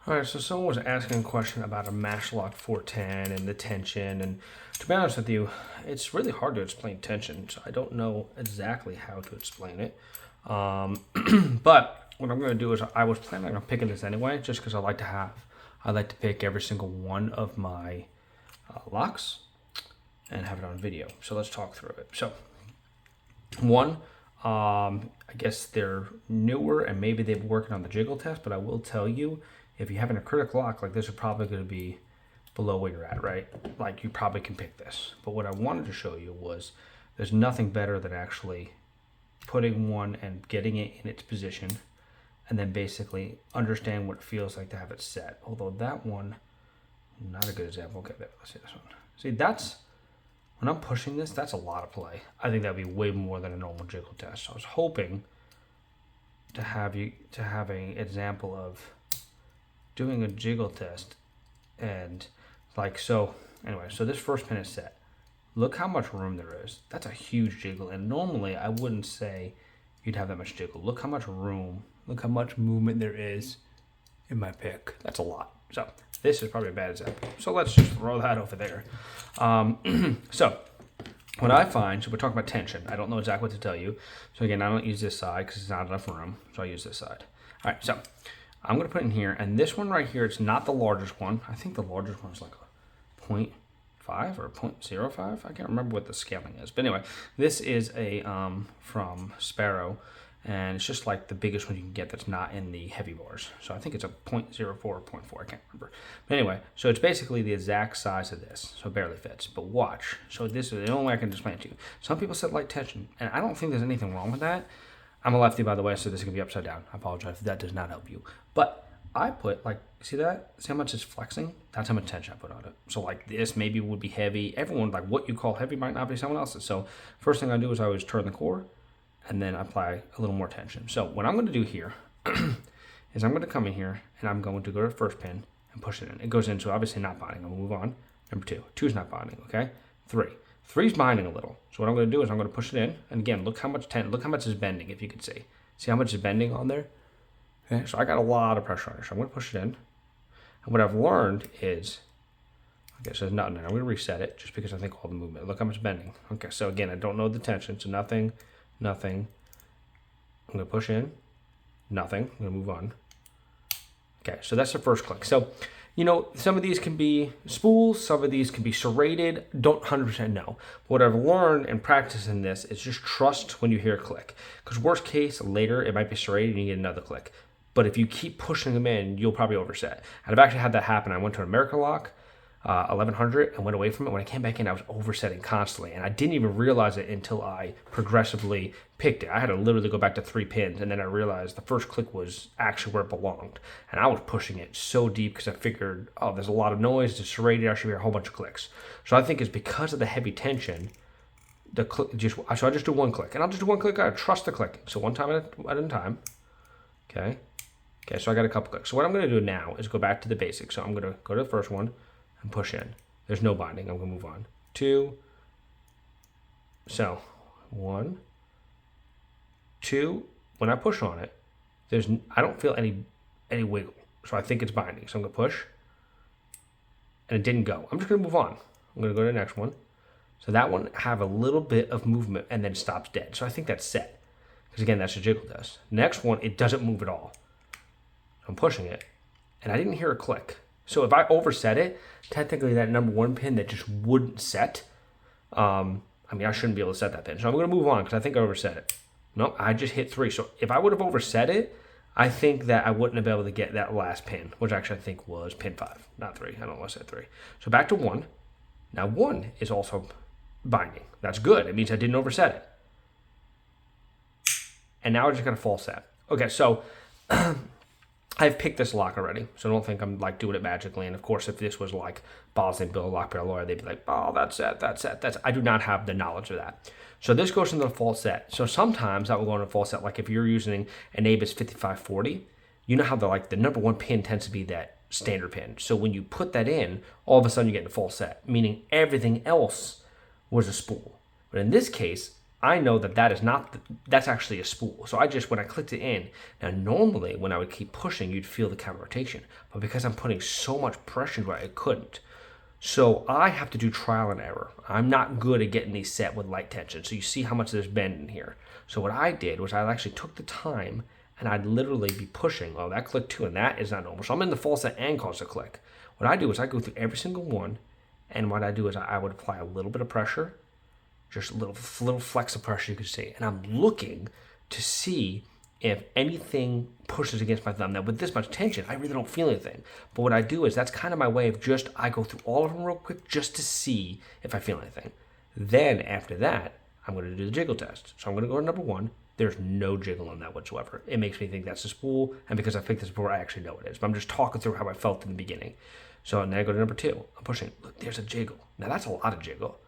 All right, so someone was asking a question about a Matchlock 410 and the tension, and to be honest with you, it's really hard to explain tension, so I don't know exactly how to explain it. But what I'm going to do is I was planning on picking this anyway, just because I like to pick every single one of my locks and have it on video. So let's talk through it. So one, I guess they're newer and maybe they've been working on the jiggle test, but I will tell you, if you're having a critic lock, like this is probably going to be below where you're at, right? Like you probably can pick this. But what I wanted to show you was there's nothing better than actually putting one and getting it in its position and then basically understand what it feels like to have it set. Although that one, not a good example. Okay, let's see this one. See, that's, when I'm pushing this, that's a lot of play. I think that'd be way more than a normal jiggle test. So I was hoping to have an example of doing a jiggle test, and like so. Anyway, so this first pin is set. Look how much room there is. That's a huge jiggle, and normally I wouldn't say you'd have that much jiggle. Look how much room, look how much movement there is in my pick. That's a lot. So this is probably a bad example. So let's just throw that over there. So what I find, so we're talking about tension. I don't know exactly what to tell you. So again, I don't use this side because it's not enough room. So I use this side. All right, so I'm going to put it in here. And this one right here, it's not the largest one. I think the largest one is like a 0.5 or 0.05. I can't remember what the scaling is. But anyway, this is a from Sparrow. And it's just like the biggest one you can get that's not in the heavy bars. So I think it's a 0.04 or 0.4, I can't remember. But anyway, so it's basically the exact size of this. So it barely fits. But watch. So this is the only way I can explain it to you. Some people said light tension, and I don't think there's anything wrong with that. I'm a lefty, by the way, so this is going to be upside down. I apologize if that does not help you. But I put, like, see that? See how much it's flexing? That's how much tension I put on it. So, like, this maybe would be heavy. Everyone, like, what you call heavy might not be someone else's. So first thing I do is I always turn the core, and then apply a little more tension. So what I'm going to do here is I'm going to come in here, and I'm going to go to the first pin and push it in. It goes in, so obviously not binding. I'm going to move on. Number two. Two is not binding, okay? Three. Three's binding a little. So what I'm going to do is I'm going to push it in. And again, look how much is bending, if you could see. See how much is bending on there? Okay, so I got a lot of pressure on it. So I'm going to push it in. And what I've learned is, okay, so there's nothing there. I'm going to reset it just because I think all the movement. Look how much bending. Okay, so again, I don't know the tension, so nothing. I'm going to push in. Nothing. I'm going to move on. Okay, so that's the first click. So, you know, some of these can be spools, some of these can be serrated. Don't 100% know. But what I've learned and practiced in this is just trust when you hear a click. Because worst case, later it might be serrated and you get another click. But if you keep pushing them in, you'll probably overset. And I've actually had that happen. I went to an American Lock, 1100, and went away from it. When I came back in, I was oversetting constantly. And I didn't even realize it until I progressively picked it. I had to literally go back to 3 pins, and then I realized the first click was actually where it belonged. And I was pushing it so deep because I figured, oh, there's a lot of noise, it's serrated, I should hear a whole bunch of clicks. So I think it's because of the heavy tension, the click so I just do one click. And I'll just do one click, I trust the clicking. So one time at a time. Okay. Okay, so I got a couple clicks. So what I'm going to do now is go back to the basics. So I'm going to go to the first one and push in. There's no binding. I'm going to move on. 2. So 1, 2. When I push on it, I don't feel any wiggle. So I think it's binding. So I'm going to push. And it didn't go. I'm just going to move on. I'm going to go to the next one. So that one have a little bit of movement and then stops dead. So I think that's set. Because again, that's a jiggle test. Next one, it doesn't move at all. I'm pushing it. And I didn't hear a click. So if I overset it, technically that number 1 pin that just wouldn't set, I mean, I shouldn't be able to set that pin. So I'm going to move on because I think I overset it. No, I just hit 3. So if I would have overset it, I think that I wouldn't have been able to get that last pin, which actually I think was pin 5, not 3. I don't know why I said 3. So back to 1. Now 1 is also binding. That's good. It means I didn't overset it. And now I just got a false set. Okay, so I've picked this lock already, so don't think I'm like doing it magically. And of course, if this was like Boston Bill, Lockpick Lawyer, they'd be like, oh, that's it. I do not have the knowledge of that. So this goes into the false set. So sometimes that will go into a false set. Like if you're using an Abus 5540, you know how the number 1 pin tends to be that standard pin. So when you put that in, all of a sudden you get a false set, meaning everything else was a spool. But in this case, I know that that is not, that's actually a spool. So when I clicked it in, now normally when I would keep pushing, you'd feel the counter rotation. But because I'm putting so much pressure into it, I couldn't. So I have to do trial and error. I'm not good at getting these set with light tension. So you see how much there's bend in here. So what I did was I actually took the time and I'd literally be pushing. Oh, that click too, and that is not normal. So I'm in the false set and cause a click. What I do is I go through every single one, and what I do is I would apply a little bit of pressure, just a little flex of pressure you can see. And I'm looking to see if anything pushes against my thumb. Now with this much tension, I really don't feel anything. But what I do is that's kind of my way of I go through all of them real quick just to see if I feel anything. Then after that, I'm going to do the jiggle test. So I'm going to go to number 1. There's no jiggle on that whatsoever. It makes me think that's a spool, and because I picked this before, I actually know it is. But I'm just talking through how I felt in the beginning. So then I go to number 2. I'm pushing. Look, there's a jiggle. Now that's a lot of jiggle.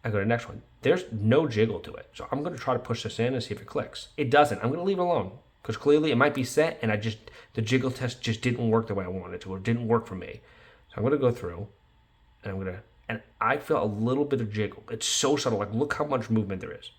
I go to the next one. There's no jiggle to it. So I'm going to try to push this in and see if it clicks. It doesn't. I'm going to leave it alone because clearly it might be set and the jiggle test just didn't work the way I wanted it to, or it didn't work for me. So I'm going to go through and I feel a little bit of jiggle. It's so subtle. Like, look how much movement there is.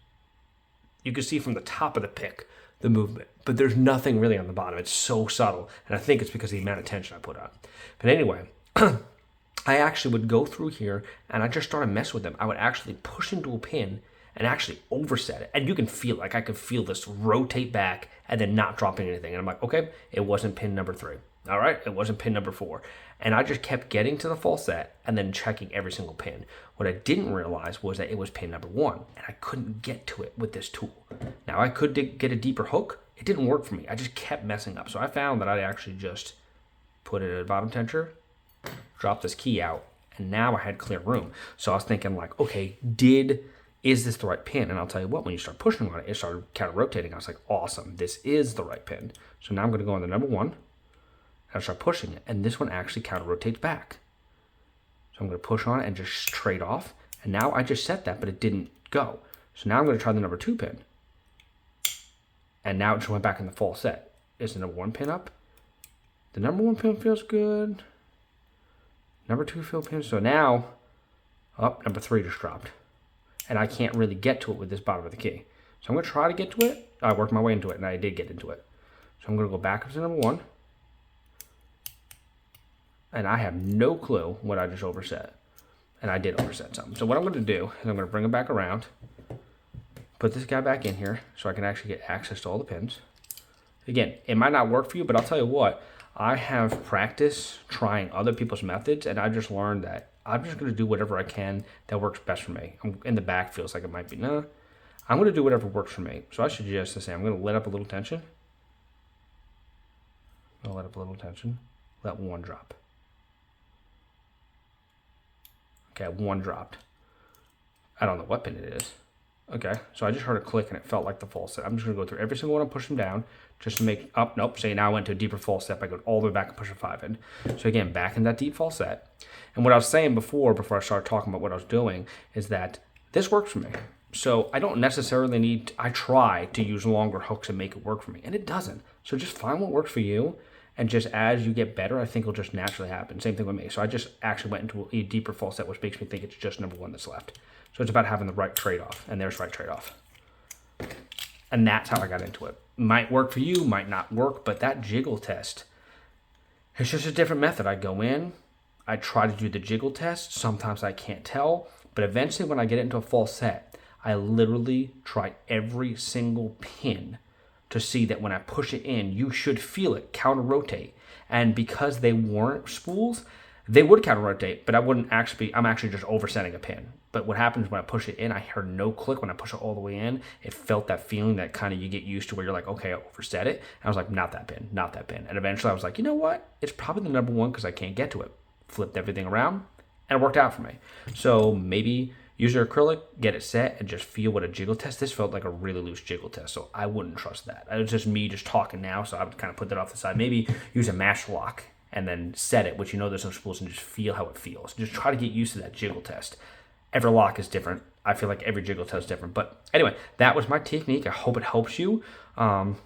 You can see from the top of the pick the movement, but there's nothing really on the bottom. It's so subtle, and I think it's because of the amount of tension I put on. But anyway, I actually would go through here, and I just started messing with them. I would actually push into a pin and actually overset it, and you can feel, like, I could feel this rotate back and then not dropping anything. And I'm like, okay, it wasn't pin number 3. All right, it wasn't pin number 4. And I just kept getting to the false set and then checking every single pin. What I didn't realize was that it was pin number 1, and I couldn't get to it with this tool. Now, I could get a deeper hook. It didn't work for me. I just kept messing up. So I found that I actually just put it at a bottom tension, drop this key out, and now I had clear room. So I was thinking, like, okay, is this the right pin? And I'll tell you what, when you start pushing on it, it started counter rotating. I was like, awesome, this is the right pin. So now I'm going to go on the number 1. I start pushing it, and this one actually counter rotates back. So I'm going to push on it and just trade off. And now I just set that, but it didn't go. So now I'm going to try the number 2 pin. And now it just went back in the false set. Is the number 1 pin up? The number 1 pin feels good. Number 2 feels pin. So now, number 3 just dropped. And I can't really get to it with this bottom of the key. So I'm going to try to get to it. I worked my way into it, and I did get into it. So I'm going to go back up to number 1. And I have no clue what I just overset. And I did overset something. So what I'm going to do is I'm going to bring it back around, put this guy back in here so I can actually get access to all the pins. Again, it might not work for you, but I'll tell you what, I have practice trying other people's methods, and I just learned that I'm just going to do whatever I can that works best for me. In the back feels like it might be, no. I'm going to do whatever works for me. So I suggest to say I'm going to let up a little tension. I'll let up a little tension. Let 1 drop. Okay, 1 dropped. I don't know what pin it is. Okay, so I just heard a click and it felt like the false set. I'm just going to go through every single one and push them down just to make up. Nope, say now I went to a deeper false set. I go all the way back and push a 5 in. So again, back in that deep false set. And what I was saying before I started talking about what I was doing, is that this works for me. So I don't necessarily need, I try to use longer hooks and make it work for me. And it doesn't. So just find what works for you. And just as you get better, I think it'll just naturally happen. Same thing with me. So I just actually went into a deeper false set, which makes me think it's just number 1 that's left. So it's about having the right trade-off. And there's right trade-off. And that's how I got into it. Might work for you, might not work, but that jiggle test, it's just a different method. I go in, I try to do the jiggle test. Sometimes I can't tell. But eventually when I get into a false set, I literally try every single pin to see that when I push it in, you should feel it counter rotate. And because they weren't spools, they would counter rotate, but I'm actually just oversetting a pin. But what happens when I push it in, I heard no click. When I push it all the way in, it felt that feeling that kind of you get used to where you're like, okay, I overset it. And I was like, not that pin, not that pin. And eventually I was like, you know what? It's probably the number 1 because I can't get to it. Flipped everything around and it worked out for me. So maybe use your acrylic, get it set, and just feel what a jiggle test. This felt like a really loose jiggle test, so I wouldn't trust that. It was just me just talking now, so I would kind of put that off the side. Maybe use a master lock and then set it, which you know there's no spools, and just feel how it feels. Just try to get used to that jiggle test. Every lock is different. I feel like every jiggle test is different. But anyway, that was my technique. I hope it helps you. And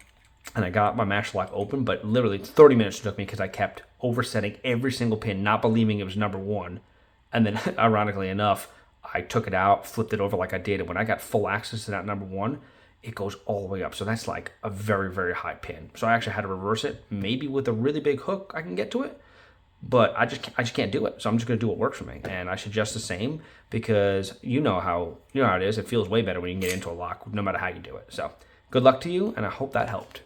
I got my master lock open, but literally 30 minutes it took me because I kept oversetting every single pin, not believing it was number 1. And then, ironically enough, I took it out, flipped it over like I did, and when I got full access to that number 1, it goes all the way up. So that's like a very, very high pin. So I actually had to reverse it. Maybe with a really big hook I can get to it, but I just can't do it. So I'm just gonna do what works for me, and I suggest the same, because you know how it is. It feels way better when you can get into a lock, no matter how you do it. So good luck to you, and I hope that helped.